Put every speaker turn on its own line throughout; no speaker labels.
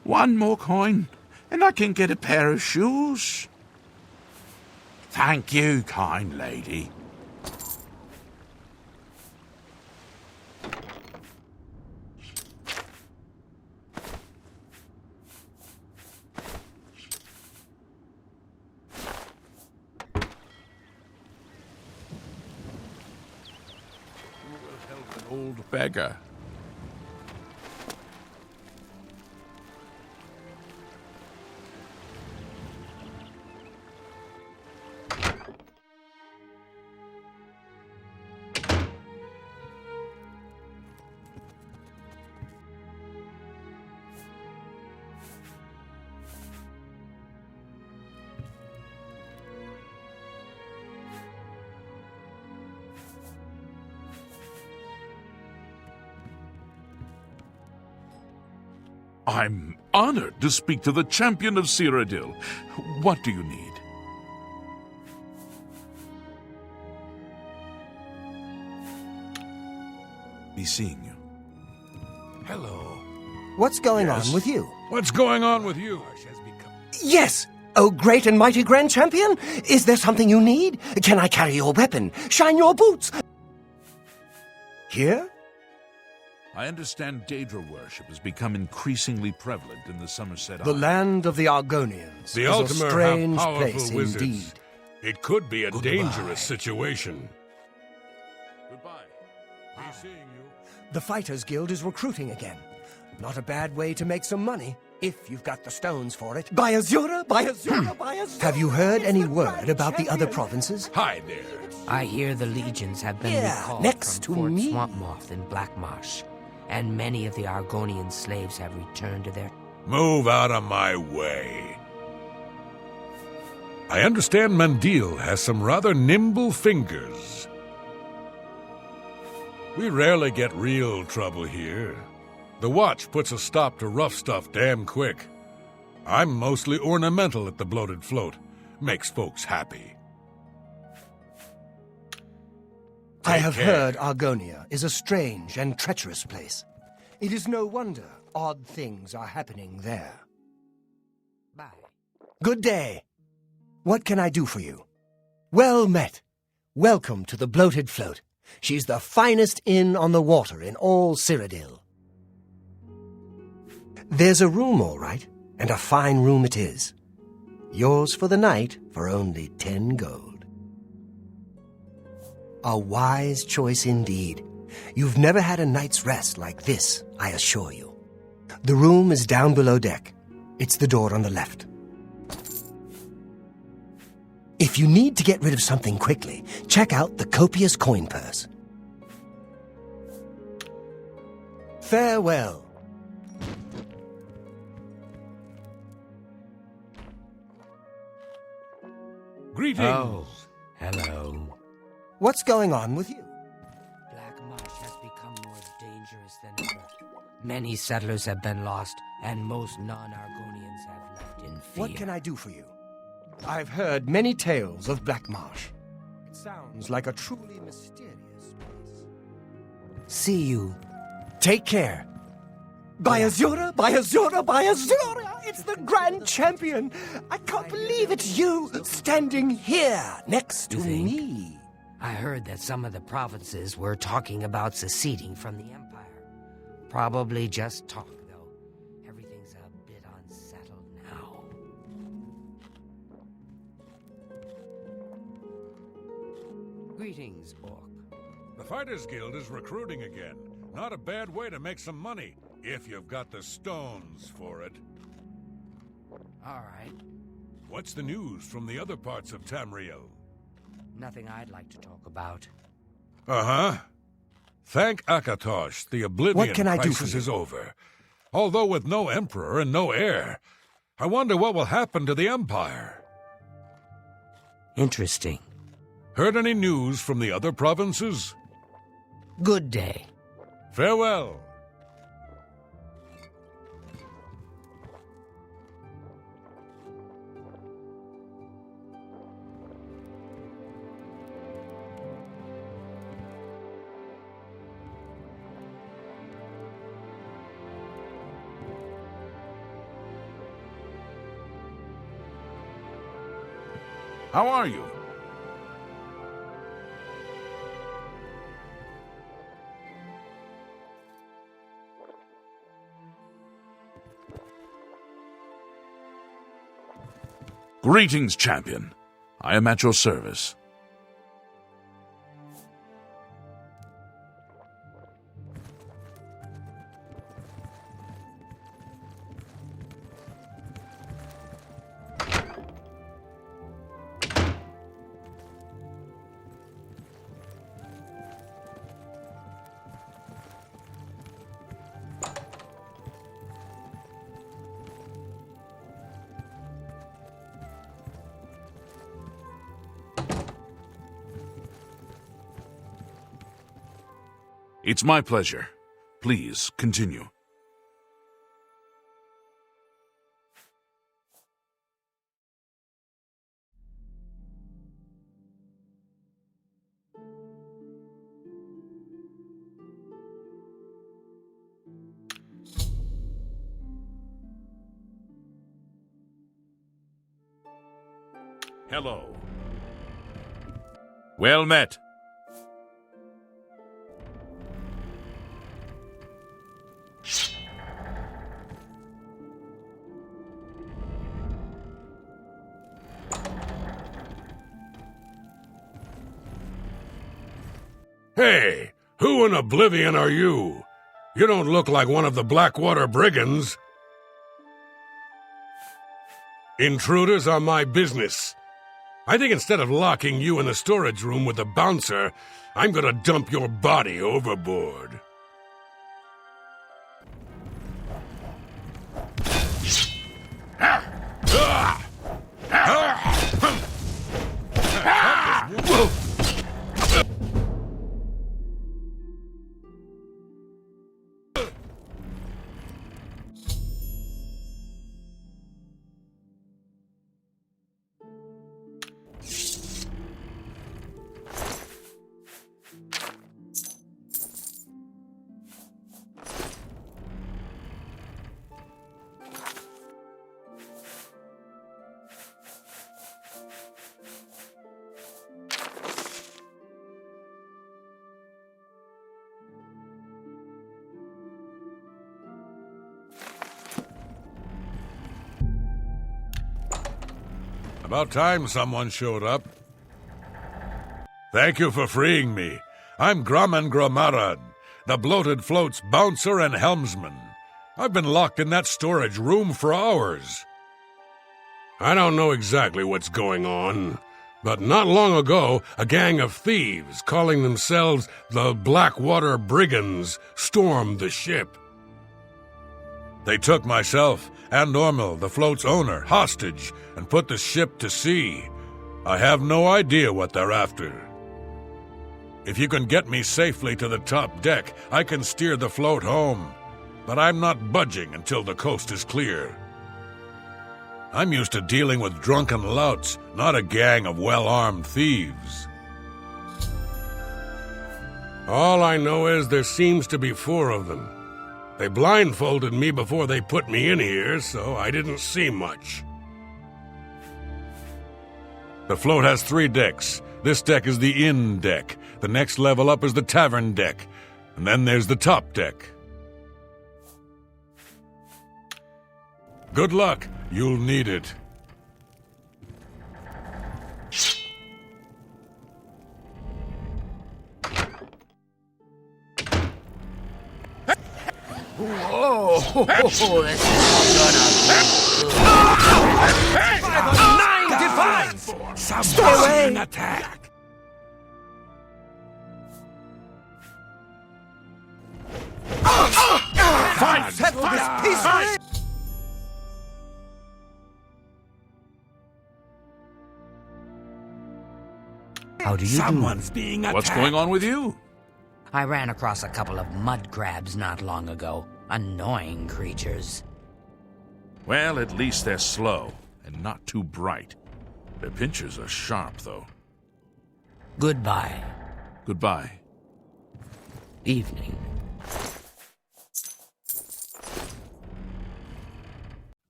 One more coin, and I can get a pair of shoes. Thank you, kind lady. Old beggar. I'm honored to speak to the champion of Cyrodiil. What do you need? Be seeing you.
Hello.
What's going on with you?
What's going on with you?
Yes! Oh, great and mighty Grand Champion! Is there something you need? Can I carry your weapon? Shine your boots? Here?
I understand Daedra worship has become increasingly prevalent in the Somerset
The
Isles.
land of the Argonians
The
is
Ultimate
a strange
have powerful
place
wizards.
indeed.
It could be a
Goodbye.
dangerous situation.
Goodbye. Be seeing you.
The Fighters Guild is recruiting again. Not a bad way to make some money, if you've got the stones for it. By Azura, by Azura, by Azura! Have you heard any word about the other provinces?
Hi there.
I hear the legions have been
Yeah,
recalled
next
from
to
Fort
me.
Swampmoth in Black Marsh, and many of the Argonian slaves have returned to their...
Move out of my way. I understand Mandil has some rather nimble fingers. We rarely get real trouble here. The Watch puts a stop to rough stuff damn quick. I'm mostly ornamental at the Bloated Float. Makes folks happy.
I
Take
have
care.
heard Argonia is a strange and treacherous place. It is no wonder odd things are happening there.
Bye.
Good day. What can I do for you? Well met. Welcome to the Bloated Float. She's the finest inn on the water in all Cyrodiil. There's a room, all right, and a fine room it is. Yours for the night for only 10 gold. A wise choice indeed. You've never had a night's rest like this, I assure you. The room is down below deck. It's the door on the left. If you need to get rid of something quickly, check out the copious coin purse. Farewell.
Greetings.
Oh, hello.
What's going on with you?
Black Marsh has become more dangerous than ever. Many settlers have been lost, and most non-Argonians have left in fear.
What can I do for you? I've heard many tales of Black Marsh. It sounds like a truly mysterious place. See you. Take care. By Azura, by Azura, by Azura! It's the Grand Champion! I can't believe it's you standing here next to
You think?
me.
I heard that some of the provinces were talking about seceding from the Empire. Probably just talk, though. Everything's a bit unsettled now. Greetings, Orc.
The Fighters Guild is recruiting again. Not a bad way to make some money, if you've got the stones for it.
All right.
What's the news from the other parts of Tamriel?
Nothing I'd like to talk about.
Uh-huh. Thank Akatosh, the Oblivion
What can I do for
crisis
you?
is over. Although with no emperor and no heir, I wonder what will happen to the Empire.
Interesting.
Heard any news from the other provinces?
Good day.
Farewell.
How are you? Greetings, champion. I am at your service. It's my pleasure. Please, continue. Hello. Well met.
Hey, who in oblivion are you? You don't look like one of the Blackwater brigands. Intruders are my business. I think instead of locking you in the storage room with the bouncer, I'm gonna dump your body overboard. About time someone showed up. Thank you for freeing me. I'm Graman gro-Marad, the Bloated Float's bouncer and helmsman. I've been locked in that storage room for hours. I don't know exactly what's going on, but not long ago, a gang of thieves calling themselves the Blackwater Brigands stormed the ship. They took myself and Ormil, the float's owner, hostage and put the ship to sea. I have no idea what they're after. If you can get me safely to the top deck, I can steer the float home. But I'm not budging until the coast is clear. I'm used to dealing with drunken louts, not a gang of well-armed thieves. All I know is there seems to be 4 of them. They blindfolded me before they put me in here, so I didn't see much. The float has 3 decks. This deck is the inn deck. The next level up is the tavern deck. And then there's the top deck. Good luck. You'll need it.
Whoa! This is gonna be
9 defines! Stay away!
Attack!
Fine, settle this peacefully!
How do you
Someone's being attacked.
What's going on with you?
I ran across a couple of mud crabs not long ago. Annoying creatures.
Well, at least they're slow and not too bright. Their pinchers are sharp, though.
Goodbye.
Goodbye.
Evening.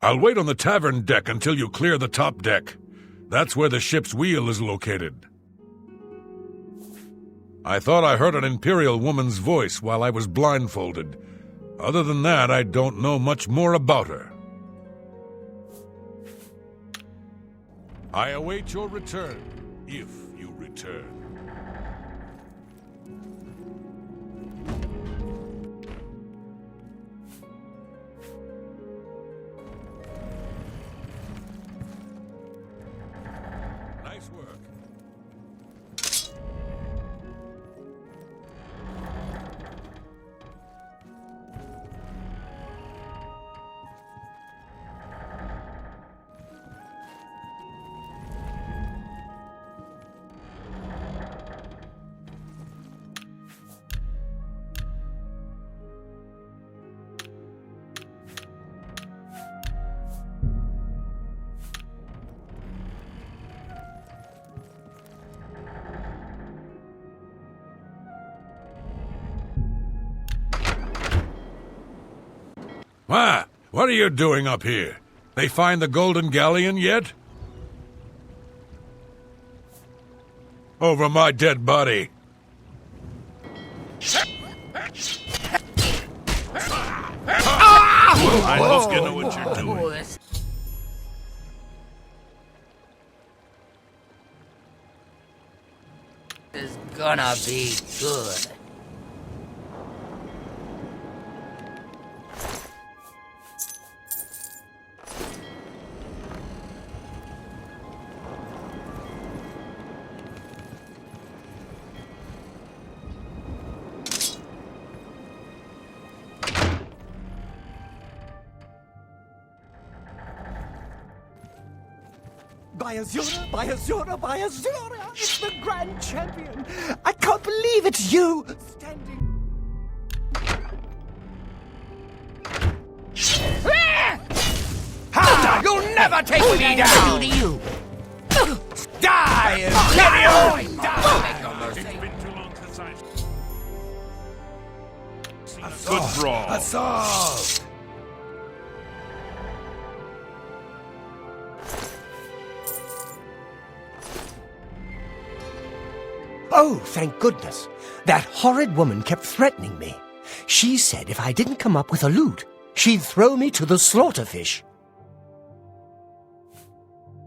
I'll wait on the tavern deck until you clear the top deck. That's where the ship's wheel is located. I thought I heard an Imperial woman's voice while I was blindfolded. Other than that, I don't know much more about her. I await your return, if you return. Nice work. What are you doing up here? They find the Golden Galleon yet? Over my dead body. I hope you know what you're doing.
This is gonna be good.
By Azura, by Azura, by Azura! It's the Grand Champion! I can't believe it's you! Standing...
Ha! You'll never take me down! What do you? Die! Die!
It's been too long since I've seen a good brawl.
Assault! Oh, thank goodness. That horrid woman kept threatening me. She said if I didn't come up with a loot, she'd throw me to the slaughterfish.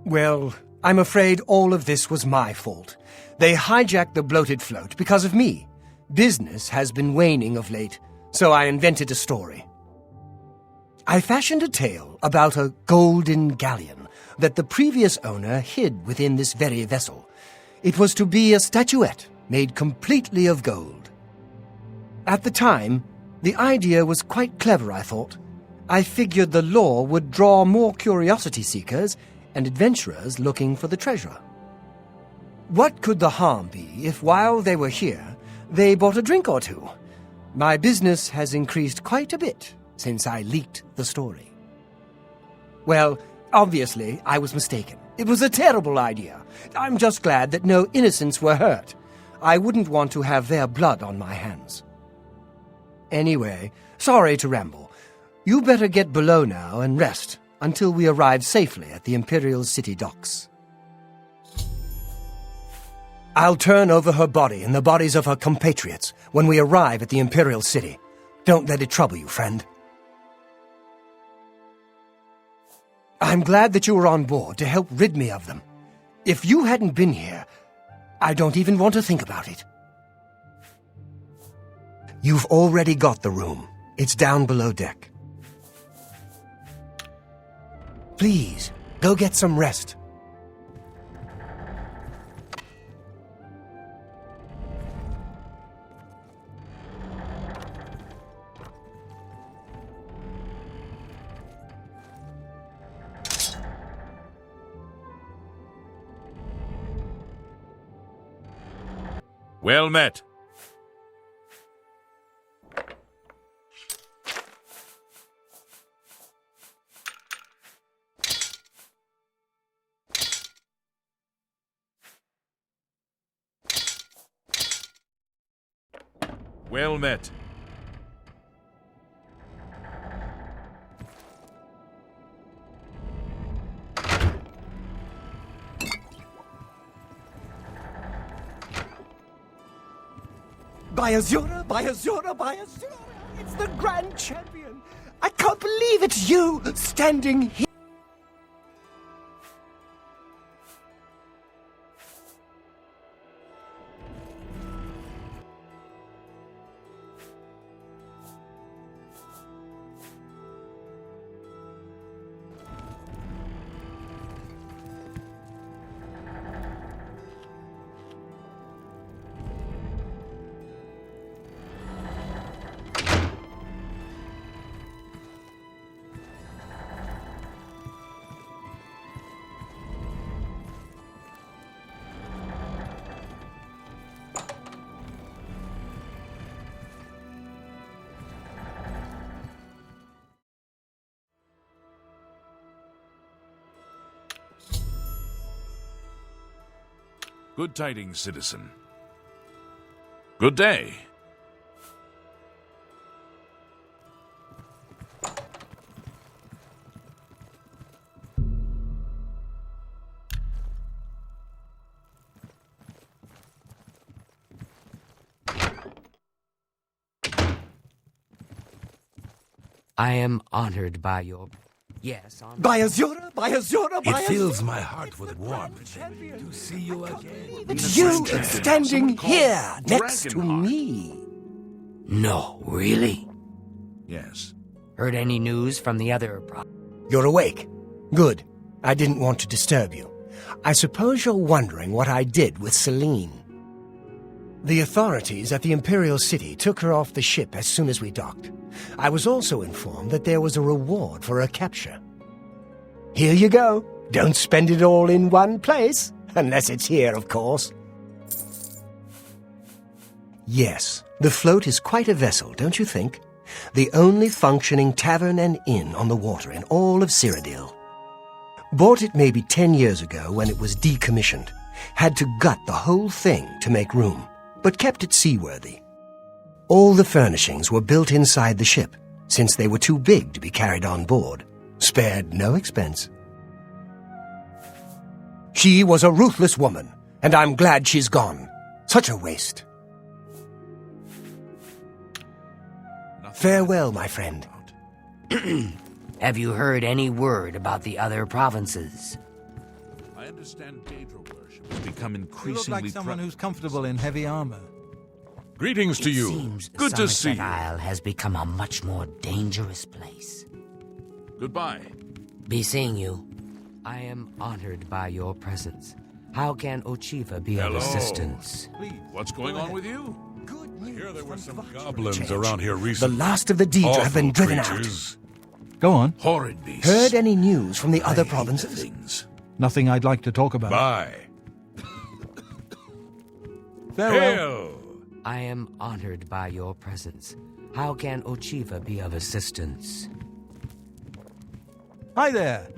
Well, I'm afraid all of this was my fault. They hijacked the Bloated Float because of me. Business has been waning of late, so I invented a story. I fashioned a tale about a golden galleon that the previous owner hid within this very vessel. It was to be a statuette made completely of gold. At the time, the idea was quite clever, I thought. I figured the lore would draw more curiosity seekers and adventurers looking for the treasure. What could the harm be if while they were here, they bought a drink or two? My business has increased quite a bit since I leaked the story. Well, obviously, I was mistaken. It was a terrible idea. I'm just glad that no innocents were hurt. I wouldn't want to have their blood on my hands. Anyway, sorry to ramble. You better get below now and rest until we arrive safely at the Imperial City docks. I'll turn over her body and the bodies of her compatriots when we arrive at the Imperial City. Don't let it trouble you, friend. I'm glad that you were on board to help rid me of them. If you hadn't been here, I don't even want to think about it. You've already got the room. It's down below deck. Please, go get some rest.
Well met. Well met.
By Azura, by Azura, by Azura! It's the Grand Champion! I can't believe it's you standing here!
Good tidings, citizen. Good day.
I am honored by your... Yes, honored.
By Azura, by Azura, by Azura!
It fills my heart with warmth to see you again.
It's you standing here next to me!
No, really?
Yes.
Heard any news from the other...
You're awake. Good. I didn't want to disturb you. I suppose you're wondering what I did with Selene. The authorities at the Imperial City took her off the ship as soon as we docked. I was also informed that there was a reward for her capture. Here you go. Don't spend it all in one place, unless it's here, of course. Yes, the float is quite a vessel, don't you think? The only functioning tavern and inn on the water in all of Cyrodiil. Bought it maybe 10 years ago when it was decommissioned. Had to gut the whole thing to make room, but kept it seaworthy. All the furnishings were built inside the ship, since they were too big to be carried on board. Spared no expense. She was a ruthless woman, and I'm glad she's gone. Such a waste. Farewell, my friend.
Have you heard any word about the other provinces?
I understand Daedra worship has become
You look
increasingly...
like someone who's comfortable in heavy armor.
Greetings to
It
you.
seems
Good to see
Somerset
you.
Isle has become a much more dangerous place.
Goodbye.
Be seeing you. I am honored by your presence. How can Ocheeva be
Hello.
of assistance?
Please.
What's going on with you?
Good
I hear there were some
from
goblins
Change.
around here
The
recently.
last of the Daedra have been
Awful
driven
creatures.
Go on.
Horrid beasts.
out. Heard any news from the
I
other
hate
provinces?
things.
Nothing I'd like to talk about.
Bye.
Farewell.
Hail!
I am honored by your presence. How can Ocheeva be of assistance?
Hi there.